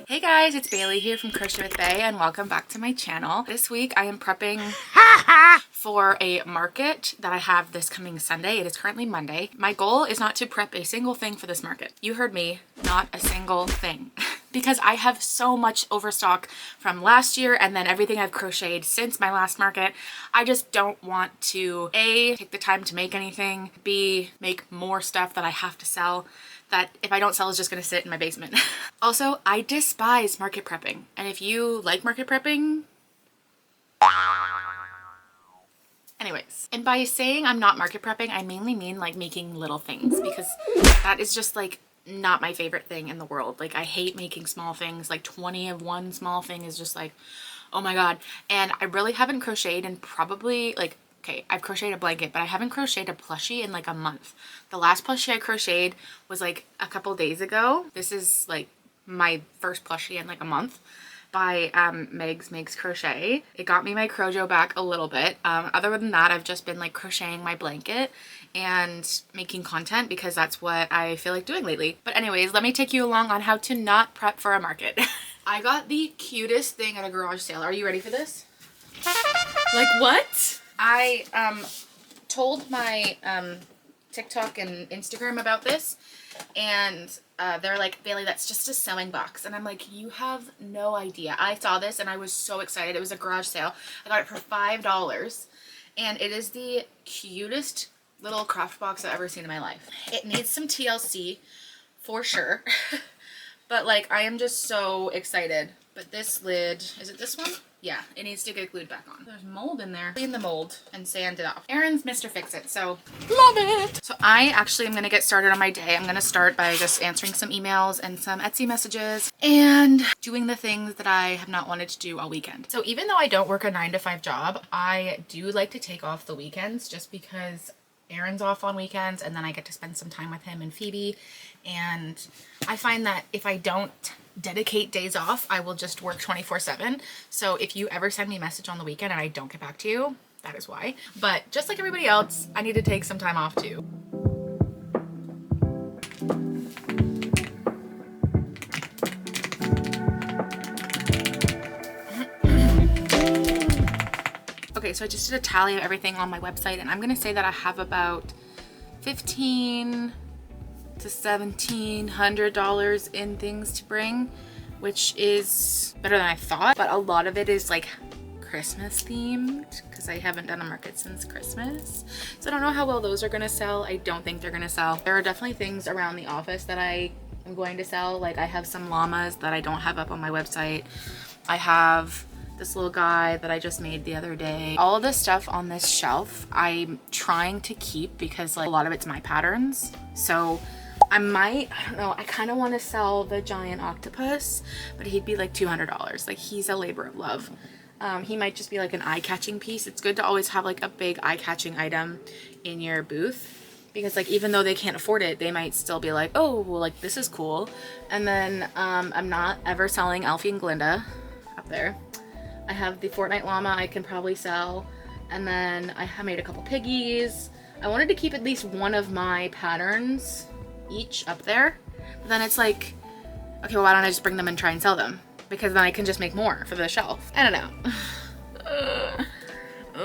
Hey guys, it's Bailey here from Crochet with Bay and welcome back to my channel. This week I am prepping for a market that I have this coming Sunday. It is currently Monday. My goal is not to prep a single thing for this market. You heard me, not a single thing. Because I have so much overstock from last year and then everything I've crocheted since my last market. I just don't want to A, take the time to make anything, B, make more stuff that I have to sell that if I don't sell is just gonna sit in my basement. Also, I despise market prepping. And if you like market prepping, anyways. And by saying I'm not market prepping, I mainly mean like making little things because that is just like not my favorite thing in the world. Like I hate making small things. Like 20 of one small thing is just like, oh my God. And I really haven't crocheted in probably like, okay, I've crocheted a blanket, but I haven't crocheted a plushie in like a month. The last plushie I crocheted was like a couple days ago. This is like my first plushie in like a month by Megs Makes Crochet. It got me my crojo back a little bit. Other than that, I've just been like crocheting my blanket and making content because that's what I feel like doing lately. But anyways, let me take you along on how to not prep for a market. I got the cutest thing at a garage sale. Are you ready for this? Like what? I told my TikTok and Instagram about this and they're like, Bailey, that's just a sewing box. And I'm like, you have no idea. I saw this and I was so excited. It was a garage sale. I got it for $5 and it is the cutest little craft box I've ever seen in my life. It needs some TLC for sure. But like, I am just so excited. But this lid, is it this one? Yeah, it needs to get glued back on. There's mold in there. Clean the mold and sand it off. Aaron's Mr. Fix-It, so love it. So I actually am gonna get started on my day. I'm gonna start by just answering some emails and some Etsy messages and doing the things that I have not wanted to do all weekend. So even though I don't work a 9-to-5 job, I do like to take off the weekends just because Aaron's off on weekends and then I get to spend some time with him and Phoebe. And I find that if I don't dedicate days off, I will just work 24/7. So if you ever send me a message on the weekend and I don't get back to you, that is why. But just like everybody else, I need to take some time off too. Okay, so I just did a tally of everything on my website and I'm gonna say that I have about $1,500 to $1,700 in things to bring, which is better than I thought, but a lot of it is like Christmas themed because I haven't done a market since Christmas. So I don't know how well those are gonna sell. I don't think they're gonna sell. There are definitely things around the office that I am going to sell. Like I have some llamas that I don't have up on my website. I have this little guy that I just made the other day. All of this stuff on this shelf I'm trying to keep because like a lot of it's my patterns. So I don't know, I kind of want to sell the giant octopus, but he'd be like $200. Like he's a labor of love. He might just be like an eye-catching piece. It's good to always have like a big eye-catching item in your booth because like even though they can't afford it, they might still be like, oh, well, like this is cool. And then I'm not ever selling Alfie and Glinda up there. I have the Fortnite llama I can probably sell. And then I have made a couple piggies. I wanted to keep at least one of my patterns each up there. But then it's like, okay, well, why don't I just bring them and try and sell them? Because then I can just make more for the shelf. I don't know.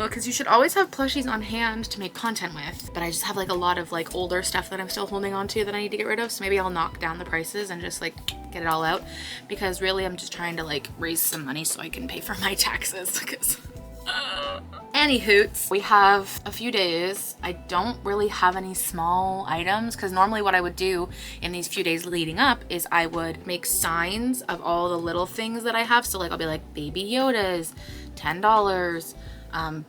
Because you should always have plushies on hand to make content with. But I just have like a lot of like older stuff that I'm still holding on to that I need to get rid of. So maybe I'll knock down the prices and just like get it all out. Because really I'm just trying to like raise some money so I can pay for my taxes. Because any hoots, we have a few days. I don't really have any small items because normally what I would do in these few days leading up is I would make signs of all the little things that I have. So like I'll be like Baby Yodas, $10,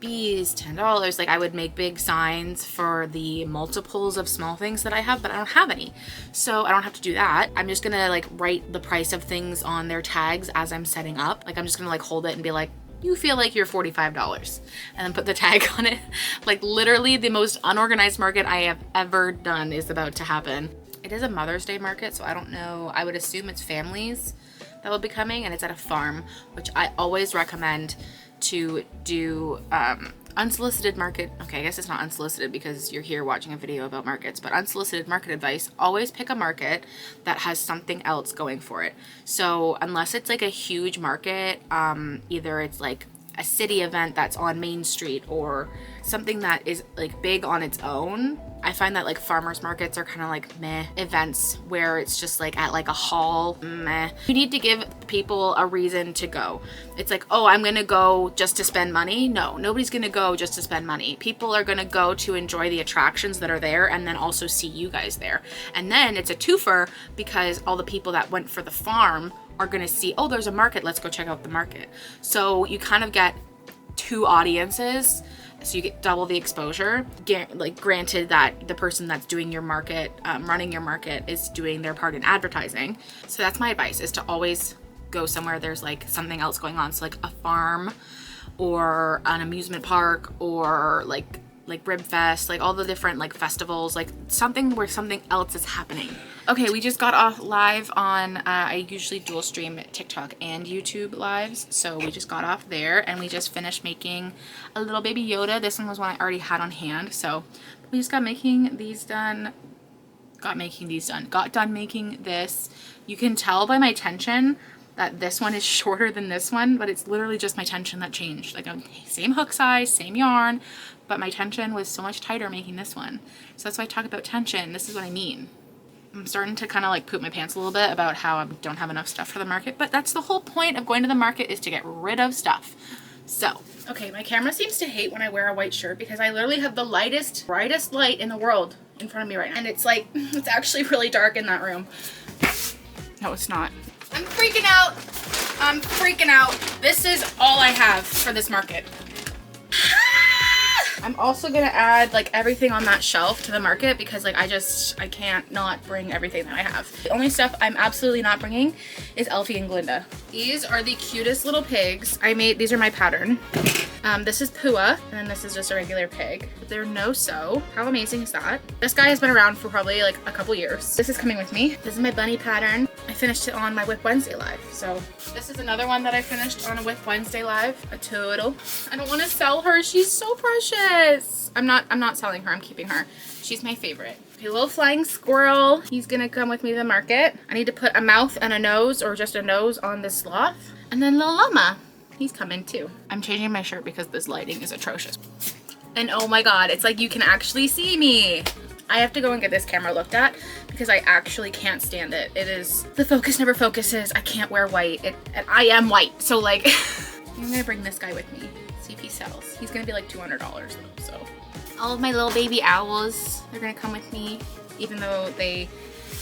bees, $10. Like I would make big signs for the multiples of small things that I have, but I don't have any. So I don't have to do that. I'm just gonna like write the price of things on their tags as I'm setting up. Like I'm just gonna like hold it and be like, you feel like you're $45 and then put the tag on it. Like literally the most unorganized market I have ever done is about to happen. It is a Mother's Day market, so I don't know. I would assume it's families that will be coming and it's at a farm, which I always recommend to do a unsolicited market, okay, I guess it's not unsolicited because you're here watching a video about markets, but unsolicited market advice, always pick a market that has something else going for it. So unless it's like a huge market, either it's like a city event that's on Main Street or something that is like big on its own. I find that like farmers markets are kind of like meh events where it's just like at like a hall, meh. You need to give people a reason to go. It's like, oh, I'm gonna go just to spend money. No, nobody's gonna go just to spend money. People are gonna go to enjoy the attractions that are there and then also see you guys there. And then it's a twofer because all the people that went for the farm are gonna see, oh, there's a market, let's go check out the market. So you kind of get two audiences, so you get double the exposure. Like granted that the person that's doing your market, running your market, is doing their part in advertising. So that's my advice, is to always go somewhere there's like something else going on. So like a farm or an amusement park or like Rib Fest, like all the different like festivals, like something where something else is happening. Okay, we just got off live on, I usually dual stream TikTok and YouTube lives. So we just got off there and we just finished making a little baby Yoda. This one was one I already had on hand. So we just got done making this. You can tell by my tension that this one is shorter than this one, but it's literally just my tension that changed. Like same hook size, same yarn, but my tension was so much tighter making this one. So that's why I talk about tension. This is what I mean. I'm starting to kind of like poop my pants a little bit about how I don't have enough stuff for the market, but that's the whole point of going to the market, is to get rid of stuff. So, okay, my camera seems to hate when I wear a white shirt because I literally have the lightest, brightest light in the world in front of me right now. And it's like, it's actually really dark in that room. No, it's not. I'm freaking out. I'm freaking out. This is all I have for this market. I'm also gonna add like everything on that shelf to the market because like I can't not bring everything that I have. The only stuff I'm absolutely not bringing is Elfie and Glinda. These are the cutest little pigs. These are my pattern. This is Pua, and then this is just a regular pig. They're no-sew. How amazing is that? This guy has been around for probably like a couple years. This is coming with me. This is my bunny pattern. I finished it on my Whip Wednesday live. So this is another one that I finished on a Whip Wednesday live. A turtle. I don't want to sell her. She's so precious. I'm not selling her. I'm keeping her. She's my favorite. Okay, little flying squirrel. He's gonna come with me to the market. I need to put a mouth and a nose, or just a nose, on this sloth. And then little llama. He's coming too. I'm changing my shirt because this lighting is atrocious. And oh my god, it's like you can actually see me. I have to go and get this camera looked at because I actually can't stand it. It is, the focus never focuses. I can't wear white. And I am white, so like, I'm gonna bring this guy with me. See if he sells. He's gonna be like $200 though, so. All of my little baby owls, they're gonna come with me, even though they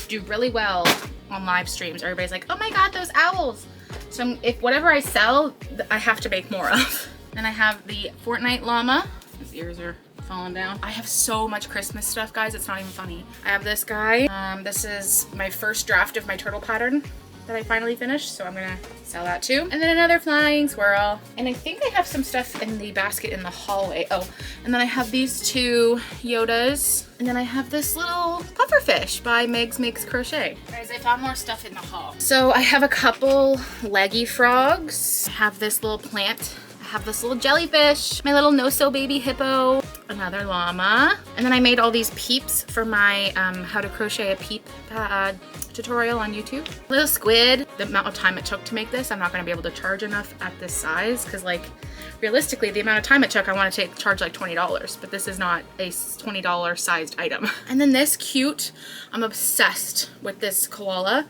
do really well on live streams. Everybody's like, oh my god, those owls. So if whatever I sell, I have to make more of. Then I have the Fortnite llama. His ears are falling down. I have so much Christmas stuff, guys. It's not even funny. I have this guy. This is my first draft of my turtle pattern that I finally finished, so I'm gonna sell that too. And then another flying squirrel. And I think I have some stuff in the basket in the hallway. Oh, and then I have these two Yodas. And then I have this little pufferfish by Megs Makes Crochet. Guys, I found more stuff in the hall. So I have a couple leggy frogs. I have this little plant. I have this little jellyfish, my little no-sew baby hippo, another llama. And then I made all these peeps for my how to crochet a peep tutorial on YouTube. Little squid. The amount of time it took to make this, I'm not gonna be able to charge enough at this size because like realistically the amount of time it took, I want to charge like $20, but this is not a $20 sized item. And then this cute, I'm obsessed with this koala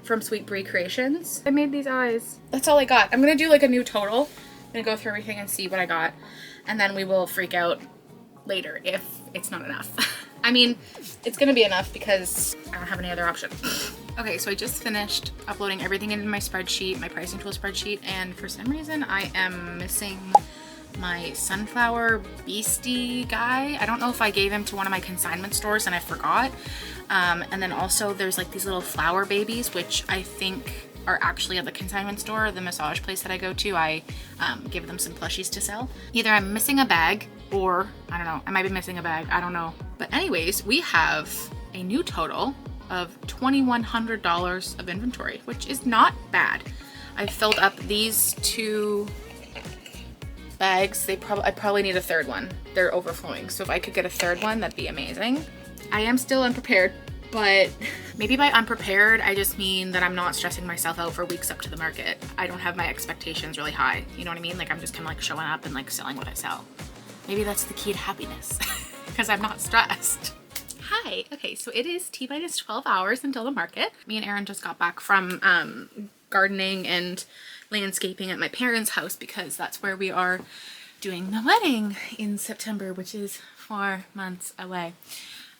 from Sweet Brie Creations. I made these eyes. That's all I got. I'm gonna do like a new total. I'm gonna go through everything and see what I got, and then we will freak out later if it's not enough. I mean, it's gonna be enough because I don't have any other option. Okay, so I just finished uploading everything into my spreadsheet, my pricing tool spreadsheet, and for some reason I am missing my sunflower beastie guy. I don't know if I gave him to one of my consignment stores and I forgot. And then also there's like these little flower babies, which I think are actually at the consignment store, the massage place that I go to. I give them some plushies to sell. Either I'm missing a bag or, I don't know, I might be missing a bag, I don't know. But anyways, we have a new total of $2,100 of inventory, which is not bad. I filled up these two bags. I probably need a third one. They're overflowing. So if I could get a third one, that'd be amazing. I am still unprepared, but maybe by unprepared, I just mean that I'm not stressing myself out for weeks up to the market. I don't have my expectations really high. You know what I mean? Like I'm just kind of like showing up and like selling what I sell. Maybe that's the key to happiness because I'm not stressed. Hi. Okay, so it is T-minus 12 hours until the market. Me and Erin just got back from gardening and landscaping at my parents' house because that's where we are doing the wedding in September, which is 4 months away.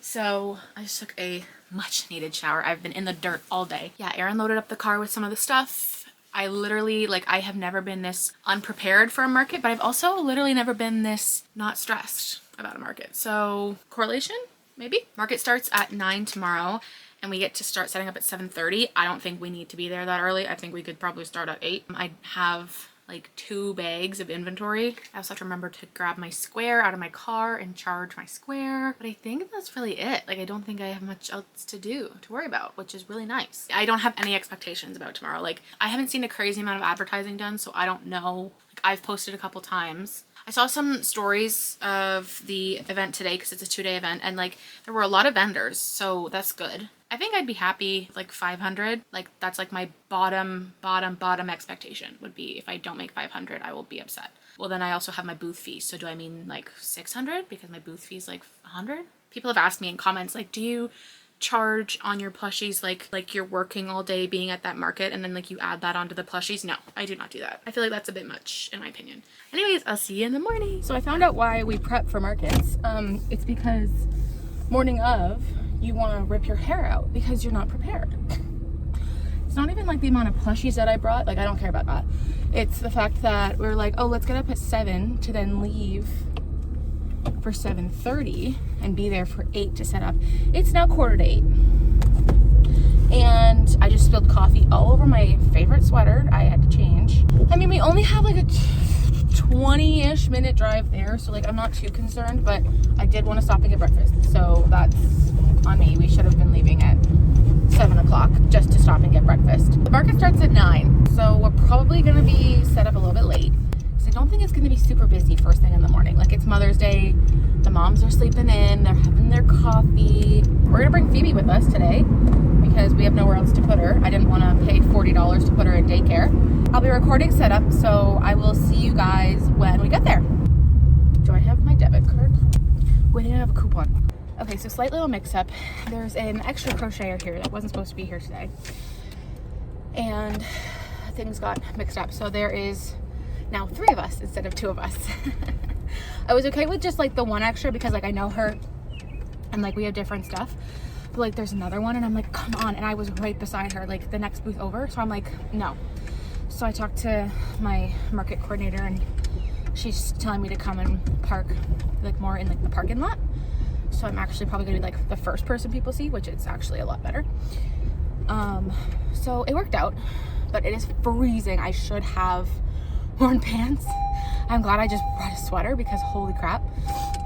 So I just took a much needed shower. I've been in the dirt all day. Yeah, Erin loaded up the car with some of the stuff. I literally, like, I have never been this unprepared for a market, but I've also literally never been this not stressed about a market. So correlation? Maybe. Market starts at 9 tomorrow and we get to start setting up at 7:30. I don't think we need to be there that early. I think we could probably start at 8. I have like 2 bags of inventory. I also have to remember to grab my square out of my car and charge my square. But I think that's really it. Like I don't think I have much else to worry about, which is really nice. I don't have any expectations about tomorrow. Like I haven't seen a crazy amount of advertising done, so I don't know. Like I've posted a couple times. I saw some stories of the event today because it's a 2-day event and like there were a lot of vendors, so that's good. I think I'd be happy like 500. Like that's like my bottom expectation would be if I don't make 500, I will be upset. Well, then I also have my booth fee. So do I mean like 600 because my booth fee is like 100? People have asked me in comments like, do you charge on your plushies like you're working all day being at that market and then like you add that onto the plushies? No, I do not do that. I feel like that's a bit much in my opinion. Anyways, I'll see you in the morning. So I found out why we prep for markets. It's because morning of you want to rip your hair out because you're not prepared. It's not even like the amount of plushies that I brought. Like I don't care about that. It's the fact that we're like, oh, let's get up at 7 to then leave for 7:30 and be there for 8 to set up. It's now 7:45 and I just spilled coffee all over my favorite sweater. I had to change. I mean, we only have like a 20-ish minute drive there, so like I'm not too concerned, but I did want to stop and get breakfast, so that's on me. We should have been leaving at 7 o'clock just to stop and get breakfast. The market starts at 9, so we're probably going to be set up a little bit late. I don't think it's going to be super busy first thing in the morning. Like it's Mother's Day, the moms are sleeping in, they're having their coffee. We're going to bring Phoebe with us today because we have nowhere else to put her. I didn't want to pay $40 to put her in daycare. I'll be recording setup, so I will see you guys when we get there. Do I have my debit card? We didn't have a coupon. Okay, so slight little mix up. There's an extra crocheter here that wasn't supposed to be here today. And things got mixed up. So there is now 3 of us instead of 2 of us. I was okay with just like the one extra because like I know her and like we have different stuff, but like there's another one and I'm like, come on. And I was right beside her, like the next booth over. So I'm like, no. So I talked to my market coordinator and she's telling me to come and park like more in like the parking lot. So I'm actually probably gonna be like the first person people see, which is actually a lot better. So it worked out, but it is freezing. I should have worn pants. I'm glad I just brought a sweater because holy crap,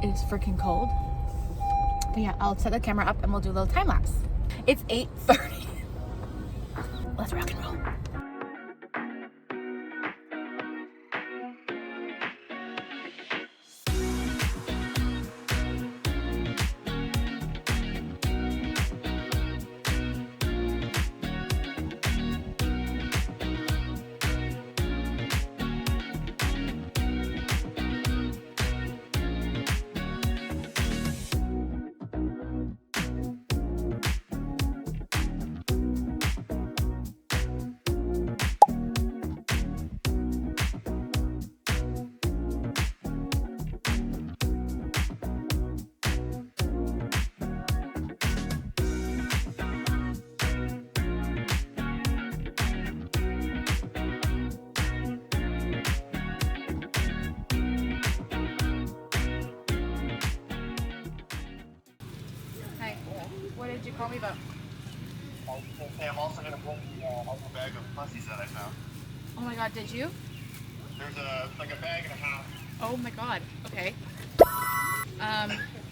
it is freaking cold. But yeah, I'll set the camera up and we'll do a little time lapse. It's 8:30. Let's rock and roll. What did you call me about? Okay, I'm also going to bring a bag of pussies that I found. Oh my god, did you? There's a bag and a half. Oh my god, okay.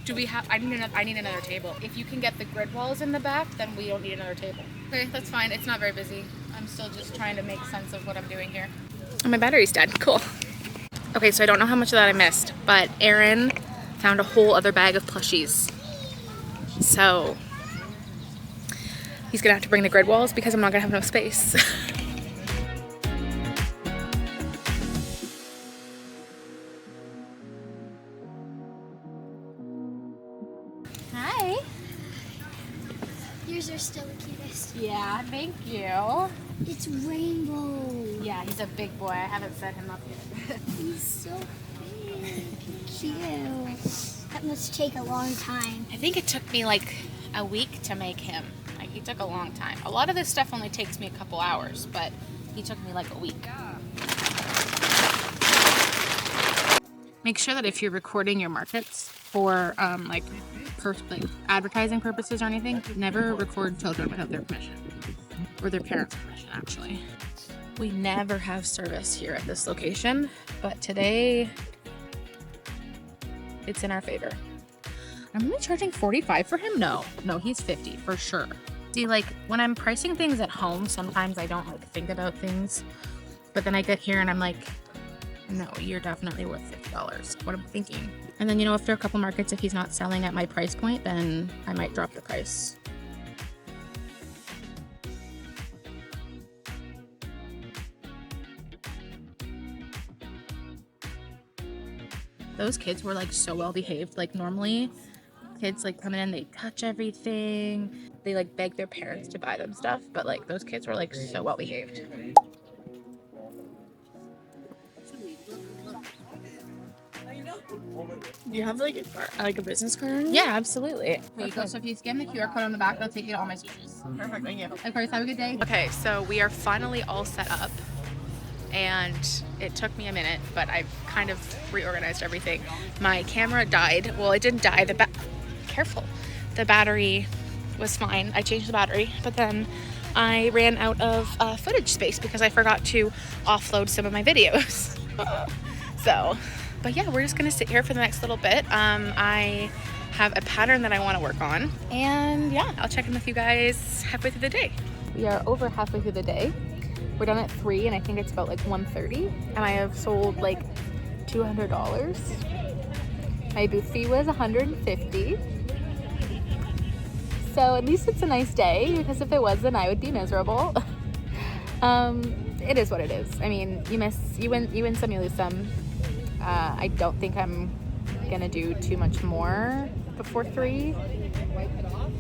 Do we have, I need another table. If you can get the grid walls in the back, then we don't need another table. Okay, that's fine. It's not very busy. I'm still just trying to make sense of what I'm doing here. Oh, my battery's dead. Cool. Okay, so I don't know how much of that I missed, but Aaron found a whole other bag of plushies. So he's gonna have to bring the grid walls because I'm not gonna have enough space. Hi. Yours are still the cutest. Yeah, thank you. It's rainbow. Yeah, he's a big boy. I haven't set him up yet. He's so big. Cute. That must take a long time. I think it took me like a week to make him. Like, he took a long time. A lot of this stuff only takes me a couple hours, but he took me like a week. Make sure that if you're recording your markets for like advertising purposes or anything, never record children without their permission, or their parents' permission, actually. We never have service here at this location, but today it's in our favor. I'm only charging $45 for him? No, he's $50 for sure. See, like, when I'm pricing things at home, sometimes I don't like think about things, but then I get here and I'm like, no, you're definitely worth $50. What am I thinking? And then, you know, after a couple markets, if he's not selling at my price point, then I might drop the price. Those kids were like so well behaved. Like, normally kids like come in, they touch everything, they like beg their parents to buy them stuff, but like those kids were like so well behaved. Do you have like a business card? Yeah, absolutely. There you go. So if you scan the QR code on the back, it'll take you to all my sushis. Perfect, thank you. Of course, have a good day. Okay, so we are finally all set up, and it took me a minute, but I've kind of reorganized everything. My camera died. Well, it didn't die. Careful. The battery was fine. I changed the battery, but then I ran out of footage space because I forgot to offload some of my videos. But yeah, we're just gonna sit here for the next little bit. I have a pattern that I want to work on, and yeah, I'll check in with you guys halfway through the day. We are over halfway through the day. We're done at 3, and I think it's about like 1:30, and I have sold like $200. My booth fee was $150. So at least it's a nice day, because if it wasn't, I would be miserable. It is what it is. I mean, you win some, you lose some. I don't think I'm gonna do too much more before 3,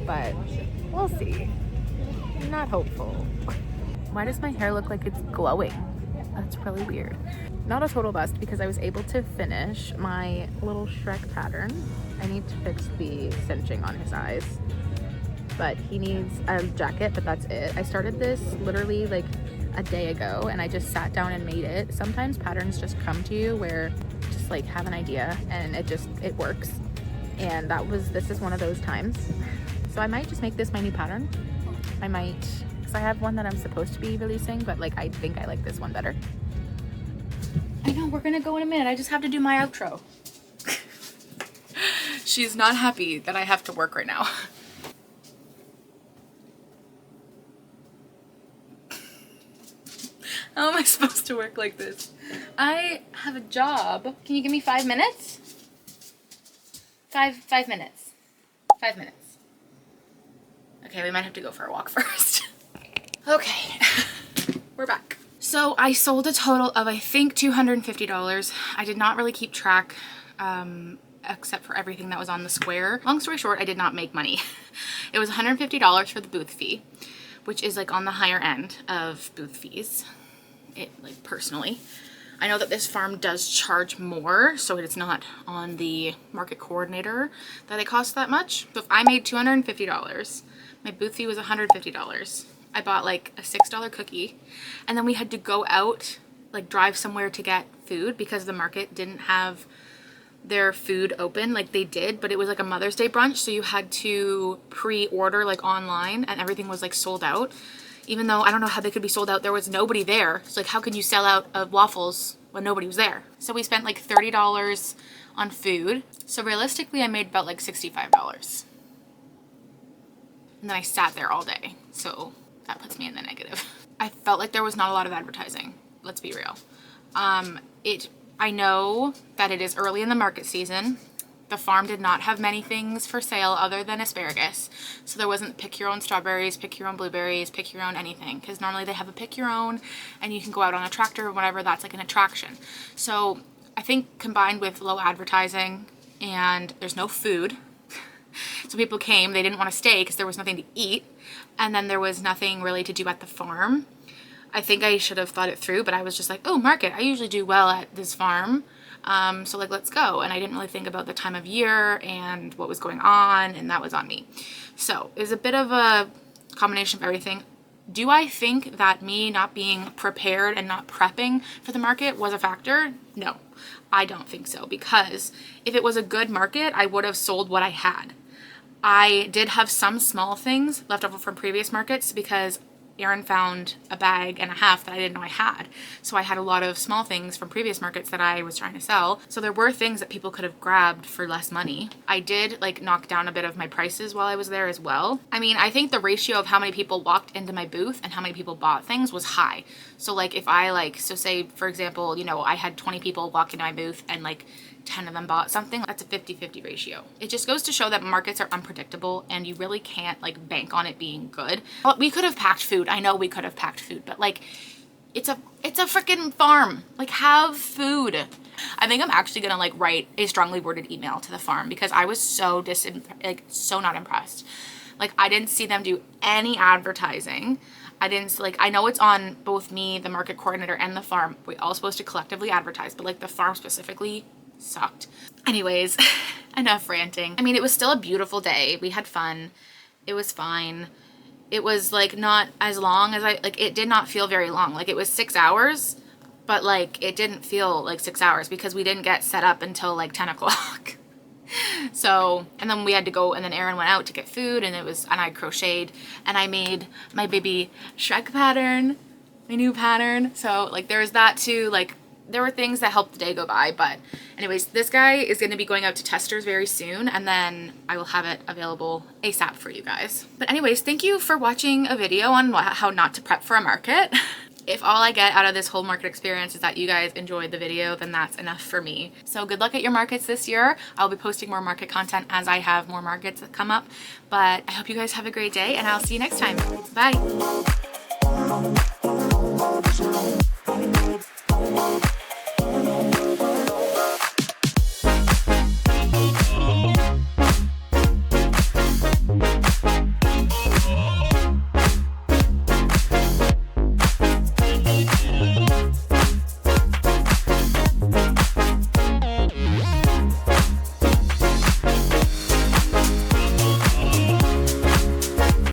but we'll see. I'm not hopeful. Why does my hair look like it's glowing? That's really weird. Not a total bust because I was able to finish my little Shrek pattern. I need to fix the cinching on his eyes, but he needs a jacket, but that's it. I started this literally like a day ago, and I just sat down and made it. Sometimes patterns just come to you where you just like have an idea and it works, and this is one of those times. So I might just make this my new pattern. I might, because I have one that I'm supposed to be releasing, but like I think I like this one better. I know, we're gonna go in a minute. I just have to do my outro. She's not happy that I have to work right now. How am I supposed to work like this? I have a job. Can you give me 5 minutes? 5 minutes. 5 minutes. Okay, we might have to go for a walk first. Okay, we're back. So I sold a total of, I think, $250. I did not really keep track, except for everything that was on the square. Long story short, I did not make money. It was $150 for the booth fee, which is like on the higher end of booth fees. Like personally, I know that this farm does charge more, so it's not on the market coordinator that it costs that much. So if I made $250, my booth fee was $150. I bought like a $6 cookie, and then we had to go out, like drive somewhere to get food because the market didn't have their food open. Like they did, but it was like a Mother's Day brunch, so you had to pre-order like online, and everything was like sold out. Even though I don't know how they could be sold out, there was nobody there. So like, how can you sell out of waffles when nobody was there? So we spent like $30 on food. So realistically, I made about like $65. And then I sat there all day. So that puts me in the negative. I felt like there was not a lot of advertising. Let's be real. It I know that it is early in the market season. The farm did not have many things for sale other than asparagus. So there wasn't pick your own strawberries, pick your own blueberries, pick your own anything. Because normally they have a pick your own and you can go out on a tractor or whatever. That's like an attraction. So I think combined with low advertising and there's no food. So people came, they didn't want to stay because there was nothing to eat. And then there was nothing really to do at the farm. I think I should have thought it through, but I was just like, oh, market, I usually do well at this farm. So like, let's go. And I didn't really think about the time of year and what was going on, and that was on me. So it was a bit of a combination of everything. Do I think that me not being prepared and not prepping for the market was a factor? No, I don't think so, because if it was a good market, I would have sold what I had. I did have some small things left over from previous markets because Aaron found a bag and a half that I didn't know I had. So I had a lot of small things from previous markets that I was trying to sell. So there were things that people could have grabbed for less money. I did like knock down a bit of my prices while I was there as well. I mean, I think the ratio of how many people walked into my booth and how many people bought things was high. So like if I so say for example, you know, I had 20 people walk into my booth and like 10 of them bought something, that's a 50-50 ratio. It just goes to show that markets are unpredictable and you really can't like bank on it being good. Well, we could have packed food. I know we could have packed food, but like it's a freaking farm. Like have food. I think I'm actually gonna like write a strongly worded email to the farm because I was so so not impressed. Like I didn't see them do any advertising. I didn't like, I know it's on both me, the market coordinator, and the farm. We're all supposed to collectively advertise, but like the farm specifically sucked. Anyways, enough ranting. I mean, it was still a beautiful day. We had fun. It was fine. It was like not as long as it did not feel very long. Like it was 6 hours, but like it didn't feel like 6 hours because we didn't get set up until like 10 o'clock. So, and then we had to go, and then Aaron went out to get food, and I crocheted and I made my baby Shrek pattern, my new pattern. So like there was that too. Like there were things that helped the day go by, but anyways, this guy is going to be going out to testers very soon, and then I will have it available ASAP for you guys. But anyways, thank you for watching a video on how not to prep for a market. If all I get out of this whole market experience is that you guys enjoyed the video, then that's enough for me. So good luck at your markets this year. I'll be posting more market content as I have more markets that come up, but I hope you guys have a great day, and I'll see you next time. Bye.